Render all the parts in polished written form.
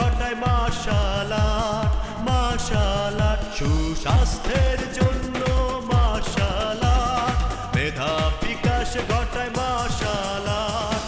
ঘটায় মাশাআল art, মাশাআল art. সুস্বাস্থ্যের জন্য মাশাআল আর্ট, মেধা বিকাশ ঘটায় মাশাআল আর্ট।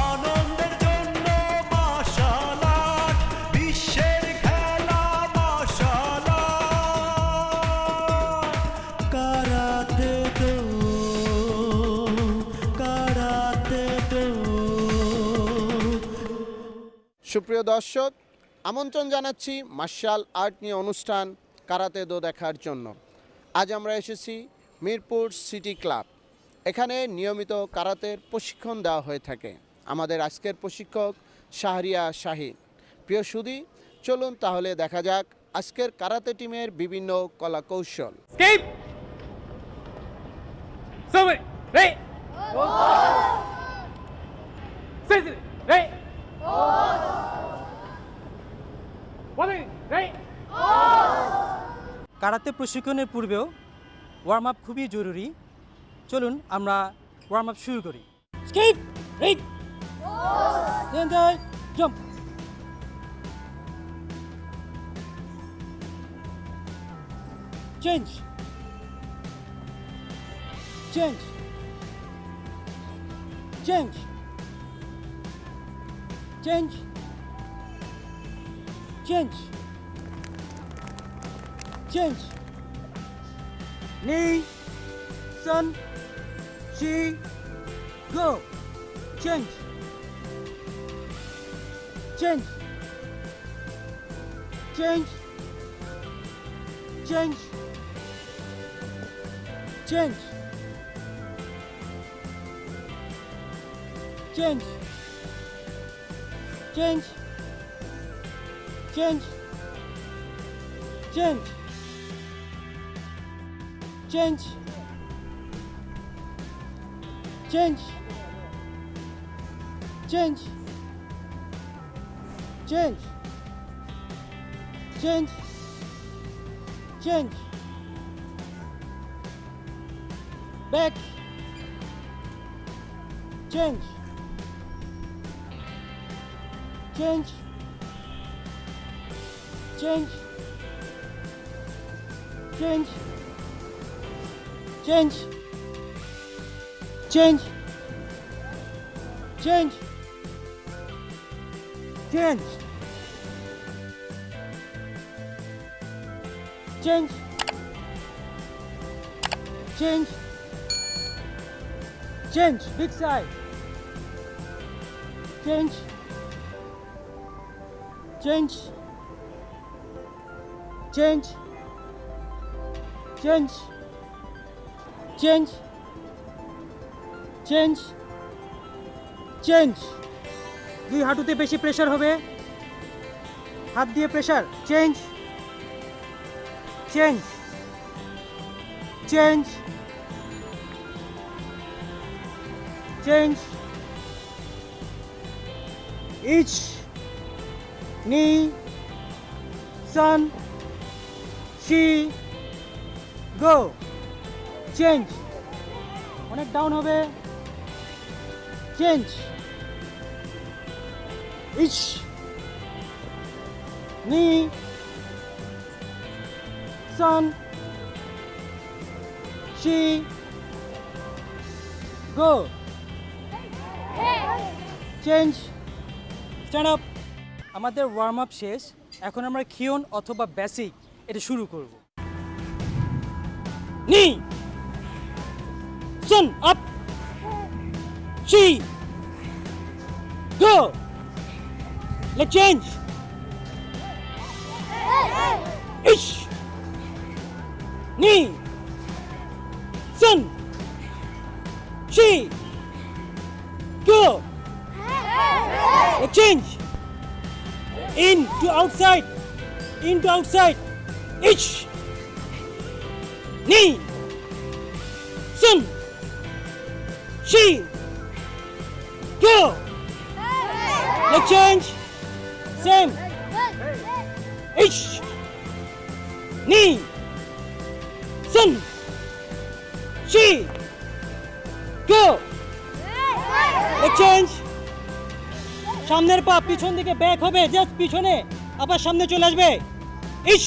আনন্দের জন্য মাশাআল আর্ট, বিশ্বের খেলা মাশাআল আর্ট। কারাতে দো, কারাতে দো। সুপ্রিয় দর্শক, আমন্ত্রণ জানাচ্ছি মার্শাল আর্ট নিয়ে অনুষ্ঠান কারাতে দো দেখার জন্য। আজ আমরা এসেছি মিরপুর সিটি ক্লাব। এখানে নিয়মিত কারাতের প্রশিক্ষণ দেওয়া হয়ে থাকে। আমাদের আজকের প্রশিক্ষক শাহরিয়া শাহিন। প্রিয় সুধী, চলুন তাহলে দেখা যাক আজকের কারাতে টিমের বিভিন্ন কলা কৌশল। Escape! Somebody! Hey! Sit! Hey! Hey! Karate প্রশিক্ষণের পূর্বেও ওয়ার্ম আপ খুবই জরুরি। চলুন আমরা ওয়ার্ম আপ শুরু করি। Skip, red, jump, change, change, change, change, change, change, knee, sun, she, go, change, change, change, change, change, change, change, change, change, change, change, change, change, change, change, back, change, change, change, change, change, change, change, change, change, change, change, big side, change, change, change, change, change, change, change। দুই হাঁটুতে বেশি pressure হবে, হাত দিয়ে pressure. Change, change, change, change. ইচ, নি, সান, শি, গো, চেঞ্জ। অনেক ডাউন হবে, চেঞ্জ। ইচ, নি, সান, শি, গো, চেঞ্জ। Stand up. আমাদের ওয়ার্ম আপ শেষ, এখন আমরা খিয়ন অথবা বেসিক এটা শুরু করব। নি, sun, up, she, go, let's change, ish, knee, sun, she, go, let's change, in to outside, in to outside, ish, knee, sun, she, go, let's change, same, ish, knee, sun, she, go, let's change। সামনের পা পিছন দিকে back হবে, just পিছনে আবার সামনে চলে আসবে ইশ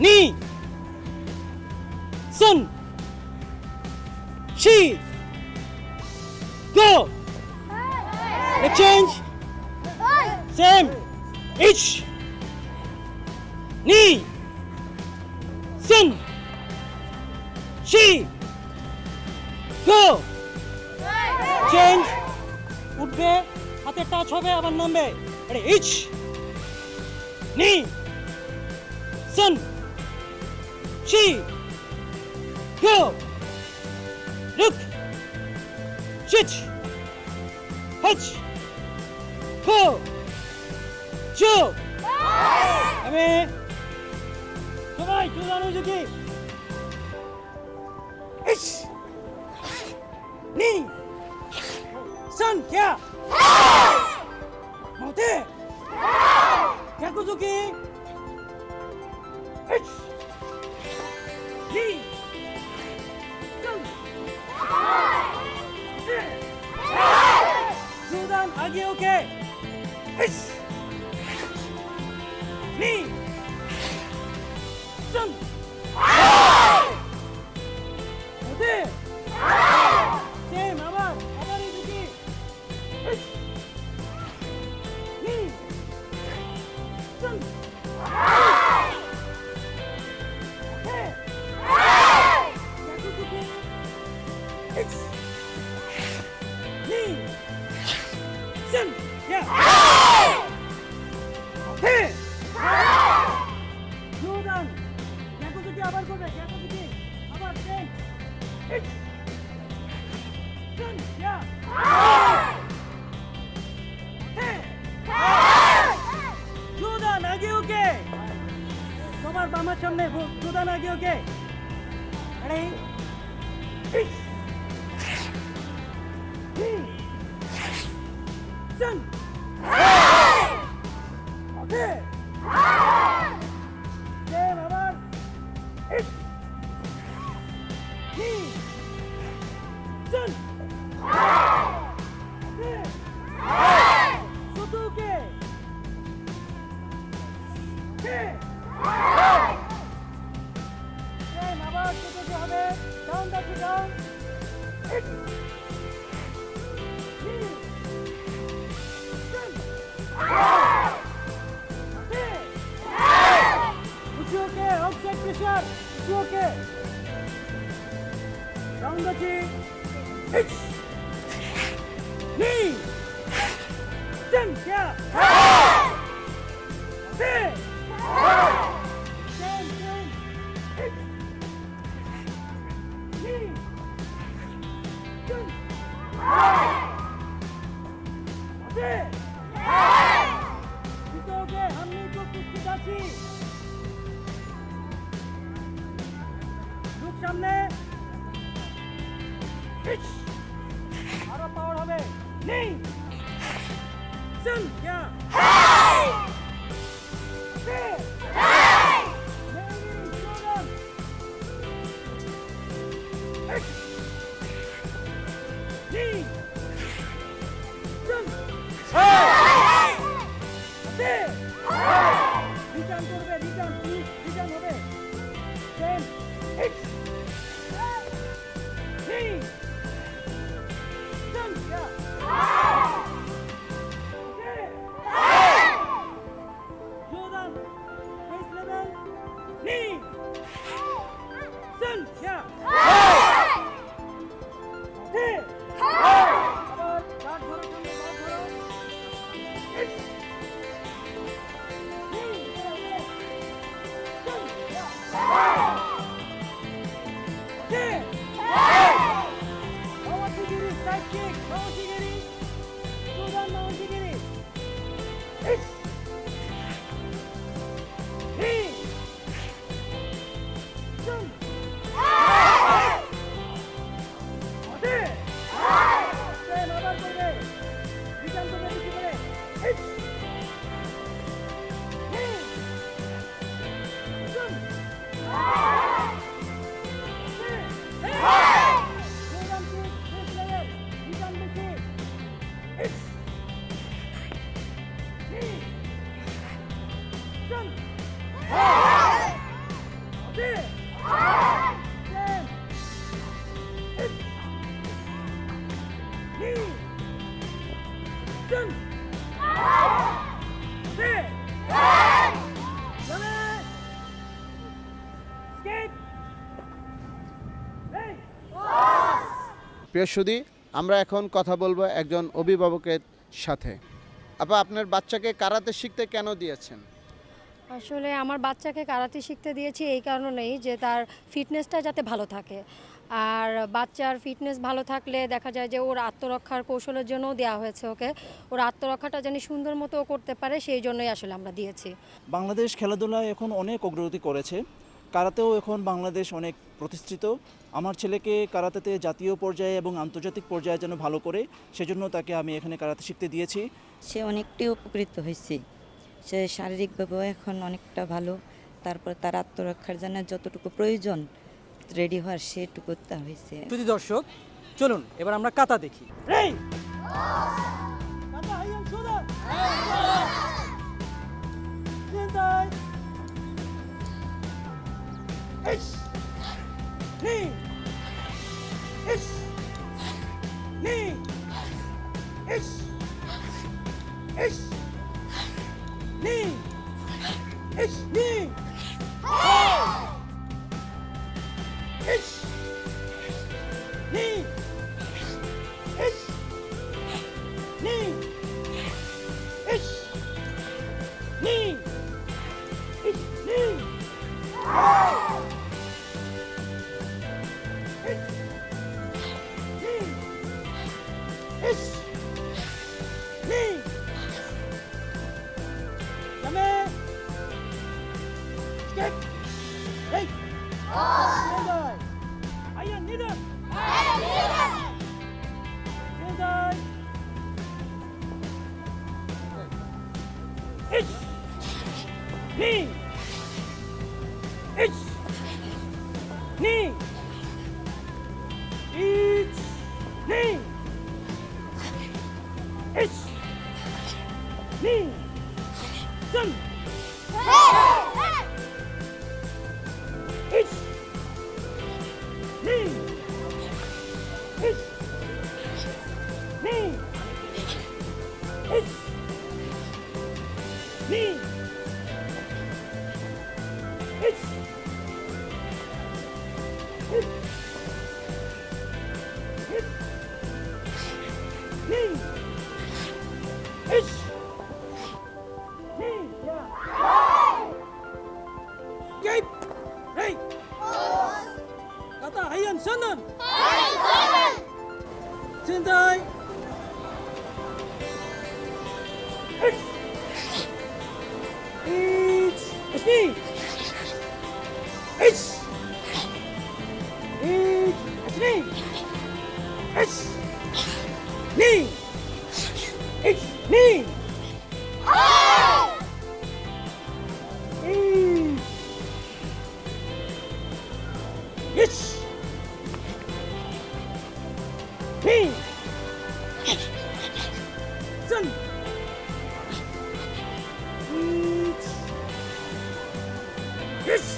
নি sun she go exchange same ich ni sun she go change উঠবে হাতে টাচ হবে আবার নামবে আরে ইচ নি সান শি গো লুক শিট হাচ গো চো আমি সবাই চুলানো যদি ইচ নি San, क्या? मोटे? क्या कुछ की? इच, नी, सन, मोटे, सुदान आगे ओके, इच, नी, सन, मोटे, सेम आवाज আবার করবে আবার Sudan आगे ओके তোমার বামার সামনে সুদান আগে ওকে আরে Sun ওকে সেম আবার Sun Suzuki আবার সুযোগ হবে ডাউন দেখি ডাউন ওকে অফসাইড প্রেসার ওকে ডাউন দেখি নি Sen क्या সামনে আরো পাওয়ার হবে নেই Sun क्या রিটার্ন করবে রিটার্ন হবে সেম Sun क्या Jordan base level knee Sun क्या hey আবার গার্ড ধরো সামনে গার্ড ধরো Sun क्या hey Mawashigiri side kick Mawashigiri Jordan Mawashigiri Sun আবার করবে রিটার্ন করবে বেশি করে Sun Jordan kick base level return বেশি প্রিয় সুধী, আমরা এখন কথা বলবো একজন অভিভাবকের সাথে। আপা, আপনার বাচ্চাকে কারাতে শিখতে কেন দিয়েছেন? আসলে আমার বাচ্চাকে কারাতে শিখতে দিয়েছি এই কারণেই যে তার ফিটনেসটা যাতে ভালো থাকে। আর বাচ্চার ফিটনেস ভালো থাকলে দেখা যায় যে ওর আত্মরক্ষার কৌশলের জন্যও দেওয়া হয়েছে ওকে। ওর আত্মরক্ষাটা যেন সুন্দর মতো ও করতে পারে, সেই জন্যই আসলে আমরা দিয়েছি। বাংলাদেশ খেলাধুলায় এখন অনেক অগ্রগতি করেছে। কারাতেও এখন বাংলাদেশ অনেক প্রতিষ্ঠিত। আমার ছেলেকে কারাতেতে জাতীয় পর্যায়ে এবং আন্তর্জাতিক পর্যায়ে যেন ভালো করে, সেজন্য তাকে আমি এখানে কারাতে শিখতে দিয়েছি। সে অনেকটাই উপকৃত হয়েছে। সে শারীরিকভাবেও এখন অনেকটা ভালো। তারপর তার আত্মরক্ষার জন্য যতটুকু প্রয়োজন রেডি হওয়ার সেটুকু তা হয়েছে। যদি দর্শক, চলুন এবার আমরা কাতা দেখি। রেই! কাতা হাইয়ান সোদা! জিন্দাই! ইশ! নি! ইশ! নি! ইশ! ইশ! নি! ইশ! নি! ইশ! নি! ইশ! নি! ইশ! নি! ইশ! নি! ইশ! নি! Come Skip! Hey! Nidai! Ayan, Nidai! Nidai! Ich! Ni! Ich! Ni! Ich! Ni! Ich! Ni! Dun! Ich! Ni! Ich! Ni! Ich! Ni! Ich! Ni! Ich! Ni! Gib! Hey! Kata hayan sanan! Sindai! Ich! Ich! Ich! Ni! Ich! Ich! Ni! Ich! Ni! Ich! Ni! Ich! Ni! Sun! Ich!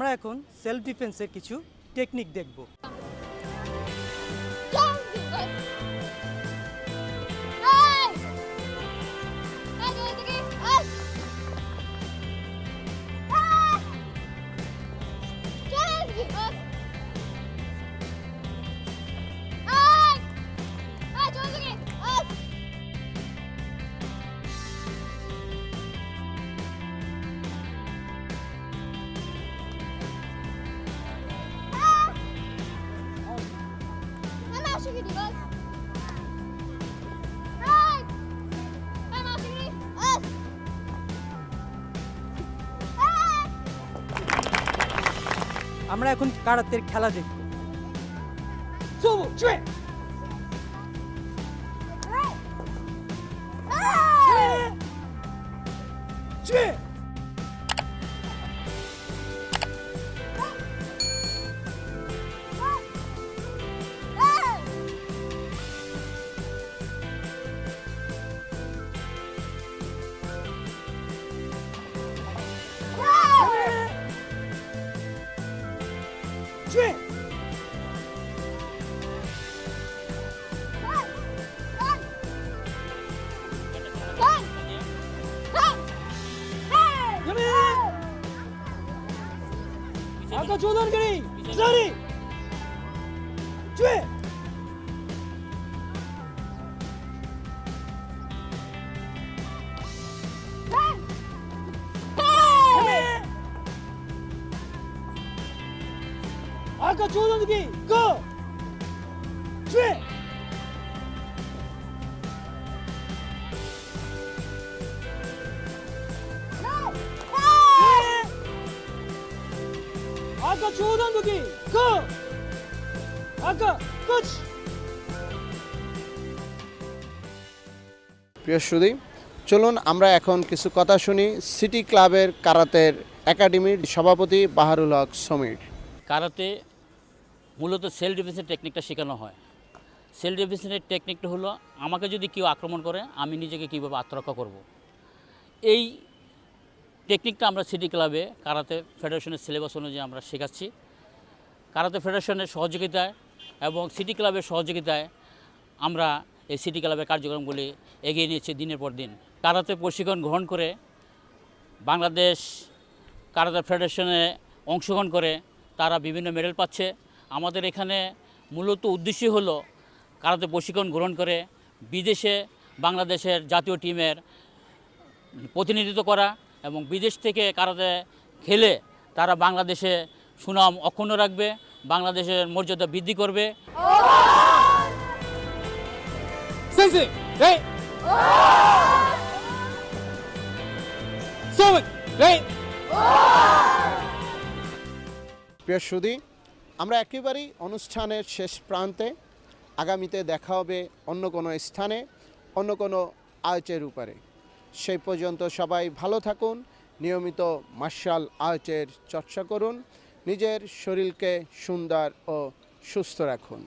আমরা এখন self ডিফেন্সের কিছু technique দেখব। আমরা এখন কারাতের খেলা দেখব। 아까 조던그리 자리 쥐 아까 조던그리 고 쥐 아까 주워던 무기 고! 아까 끝! প্রিয় সুধী, চলুন আমরা এখন কিছু কথা শুনি সিটি ক্লাবের কারাতের একাডেমির সভাপতি বাহারুল হক সমীর। কারাতে মূলত সেলফ ডিফেন্সের টেকনিকটা শেখানো হয়। সেলফ ডিফেন্সের টেকনিকটা হলো আমাকে যদি কেউ আক্রমণ করে আমি নিজেকে কীভাবে আত্মরক্ষা করব। এই টেকনিকটা আমরা সিটি ক্লাবে কারাতে ফেডারেশনের সিলেবাস অনুযায়ী আমরা শেখাচ্ছি। কারাতে ফেডারেশনের সহযোগিতায় এবং সিটি ক্লাবের সহযোগিতায় আমরা এই সিটি ক্লাবের কার্যক্রমগুলি এগিয়ে নিয়েছি দিনের পর দিন। কারাতে প্রশিক্ষণ গ্রহণ করে বাংলাদেশ কারাতে ফেডারেশনে অংশগ্রহণ করে তারা বিভিন্ন মেডেল পাচ্ছে। আমাদের এখানে মূলত উদ্দেশ্য হলো কারাতে প্রশিক্ষণ গ্রহণ করে বিদেশে বাংলাদেশের জাতীয় টিমের প্রতিনিধিত্ব করা এবং বিদেশ থেকে কারাতে খেলে তারা বাংলাদেশে সুনাম অক্ষুণ্ণ রাখবে, বাংলাদেশের মর্যাদা বৃদ্ধি করবে। প্রিয় সুধী, আমরা একেবারেই অনুষ্ঠানের শেষ প্রান্তে। আগামীতে দেখা হবে অন্য কোনো স্থানে, অন্য কোনো আয়োজের উপরে। সেই পর্যন্ত সবাই ভালো থাকুন, নিয়মিত মার্শাল আর্টের চর্চা করুন, নিজের শরীরকে সুন্দর ও সুস্থ রাখুন।